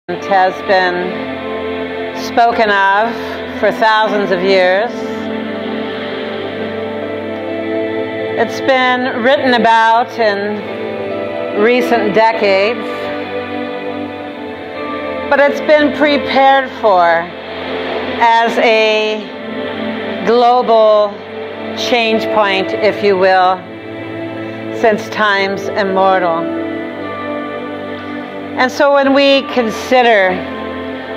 has been spoken of for thousands of years. It's been written about in recent decades, but it's been prepared for as a global change point, if you will, since times immortal. And so when we consider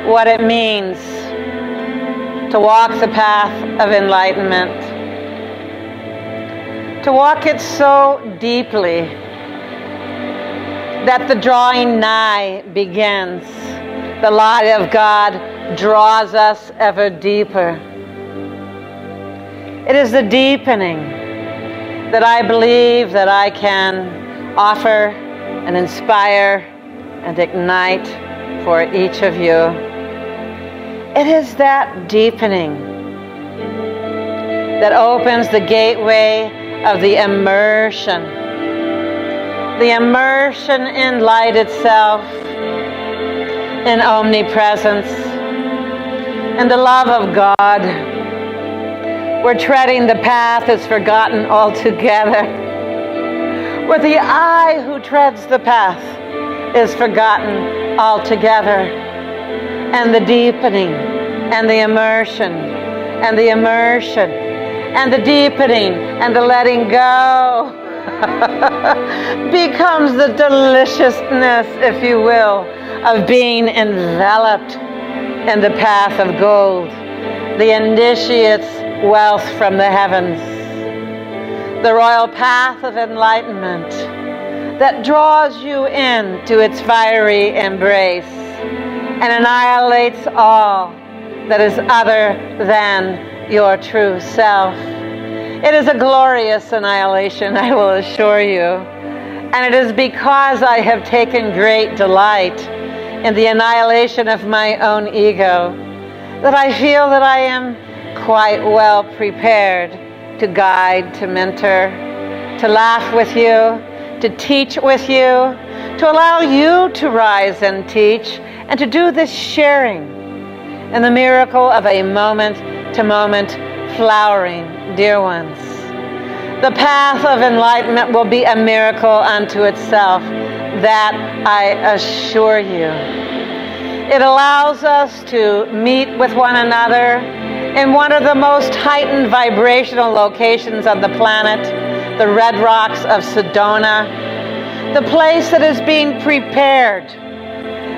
what it means to walk the path of enlightenment, to walk it so deeply that the drawing nigh begins, the light of God draws us ever deeper. It is the deepening that I believe that I can offer and inspire and ignite for each of you. It is that deepening that opens the gateway of the immersion in light itself, in omnipresence, in the love of God, where treading the path is forgotten altogether, where the I who treads the path is forgotten altogether, and the deepening and the immersion and the immersion and the deepening and the letting go becomes the deliciousness, if you will, of being enveloped in the path of gold, the initiate's wealth from the heavens, the Royal Path of Enlightenment that draws you into its fiery embrace and annihilates all that is other than your true self. It is a glorious annihilation, I will assure you, and it is because I have taken great delight in the annihilation of my own ego that I feel that I am quite well prepared to guide, to mentor, to laugh with you, to teach with you, to allow you to rise and teach, and to do this sharing in the miracle of a moment-to-moment flowering, dear ones. The path of enlightenment will be a miracle unto itself, that I assure you. It allows us to meet with one another in one of the most heightened vibrational locations on the planet, the red rocks of Sedona, the place that is being prepared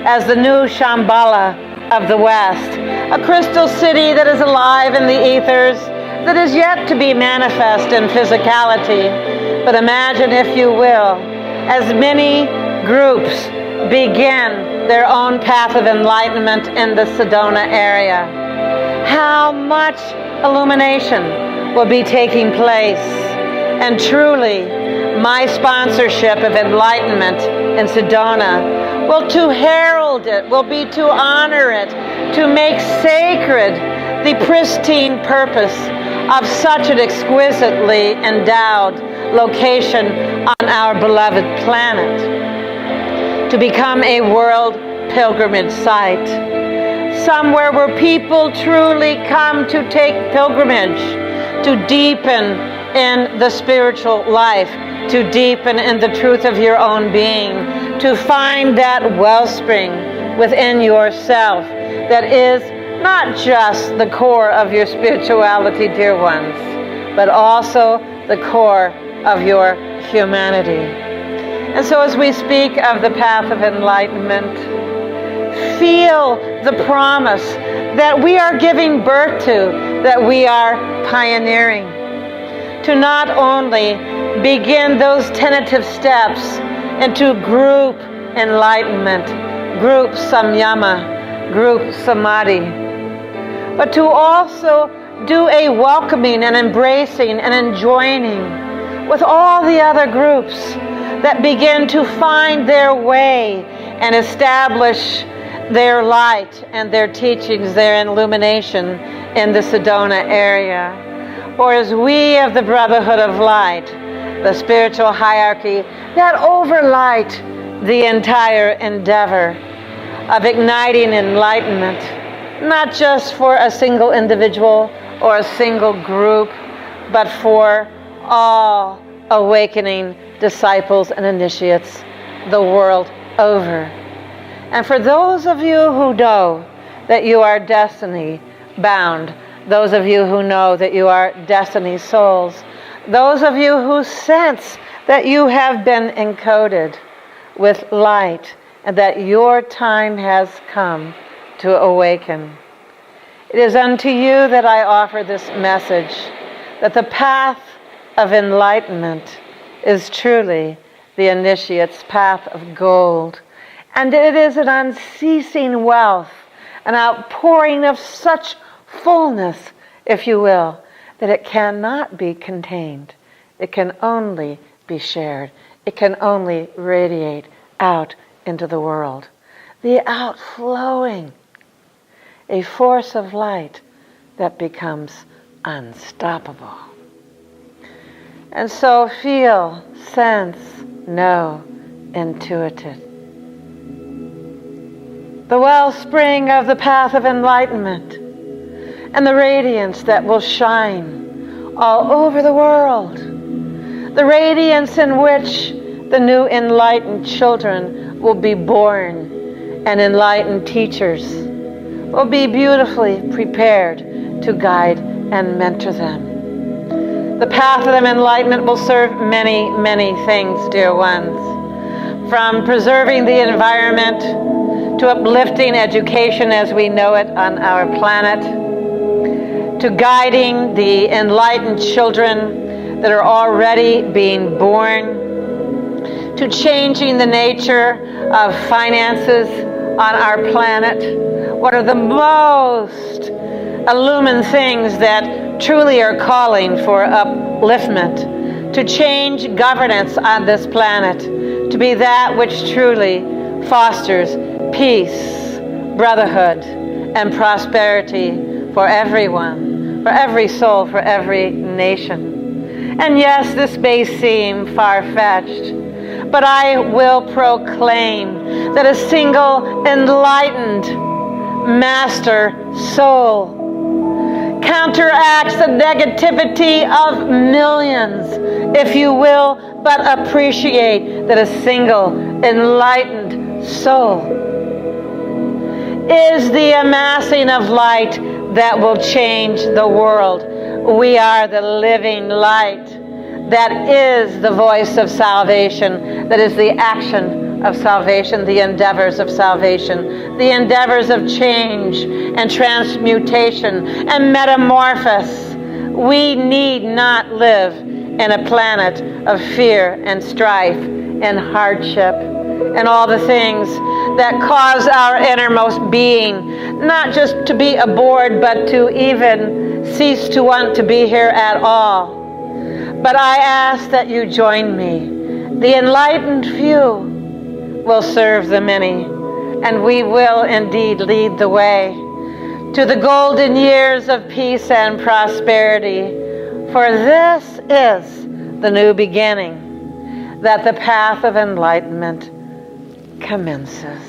as the new Shambhala of the West, a crystal city that is alive in the ethers, that is yet to be manifest in physicality. But imagine, if you will, as many groups begin their own path of enlightenment in the Sedona area, how much illumination will be taking place. And truly, my sponsorship of enlightenment in Sedona will to herald it, will be to honor it, to make sacred the pristine purpose of such an exquisitely endowed location on our beloved planet, to become a world pilgrimage site, somewhere where people truly come to take pilgrimage, to deepen in the spiritual life, to deepen in the truth of your own being, to find that wellspring within yourself that is not just the core of your spirituality, dear ones, but also the core of your humanity. And so as we speak of the path of enlightenment, feel the promise that we are giving birth to, that we are pioneering, to not only begin those tentative steps into group enlightenment, group samyama, group samadhi, but to also do a welcoming and embracing and enjoining with all the other groups that begin to find their way and establish their light and their teachings, their illumination in the Sedona area. For as we of the Brotherhood of Light, the spiritual hierarchy that overlight the entire endeavor, of igniting enlightenment, not just for a single individual or a single group, but for all awakening disciples and initiates the world over. And for those of you who know that you are destiny bound, those of you who know that you are destiny souls, those of you who sense that you have been encoded with light and that your time has come to awaken. It is unto you that I offer this message, that the path of enlightenment is truly the initiate's path of gold. And it is an unceasing wealth, an outpouring of such fullness, if you will, that it cannot be contained. It can only be shared. It can only radiate out into the world. The outflowing, a force of light that becomes unstoppable. And so feel, sense, know, intuit it. The wellspring of the path of enlightenment and the radiance that will shine all over the world. The radiance in which the new enlightened children will be born, and enlightened teachers will be beautifully prepared to guide and mentor them. The path of enlightenment will serve many, many things, dear ones. From preserving the environment to uplifting education as we know it on our planet, to guiding the enlightened children that are already being born, to changing the nature of finances on our planet. What are the most illumine things that truly are calling for upliftment, to change governance on this planet, to be that which truly fosters peace, brotherhood, and prosperity for everyone, for every soul, for every nation. And yes, this may seem far-fetched, but I will proclaim that a single enlightened master soul counteracts the negativity of millions, if you will, but appreciate that a single enlightened soul is the amassing of light that will change the world. We are the living light that is the voice of salvation, that is the action of salvation, the endeavors of salvation, the endeavors of change and transmutation and metamorphosis. We need not live in a planet of fear and strife and hardship and all the things that cause our innermost being not just to be aboard, but to even cease to want to be here at all. But I ask that you join me. The enlightened few will serve the many, and we will indeed lead the way to the golden years of peace and prosperity. For this is the new beginning, that the path of enlightenment commences.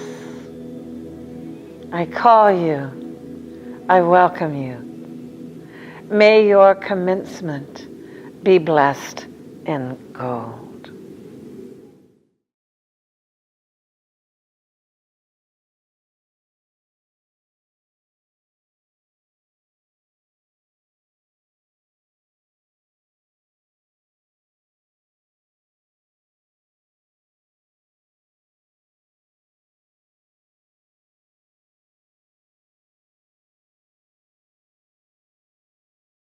I call you, I welcome you. May your commencement be blessed in gold.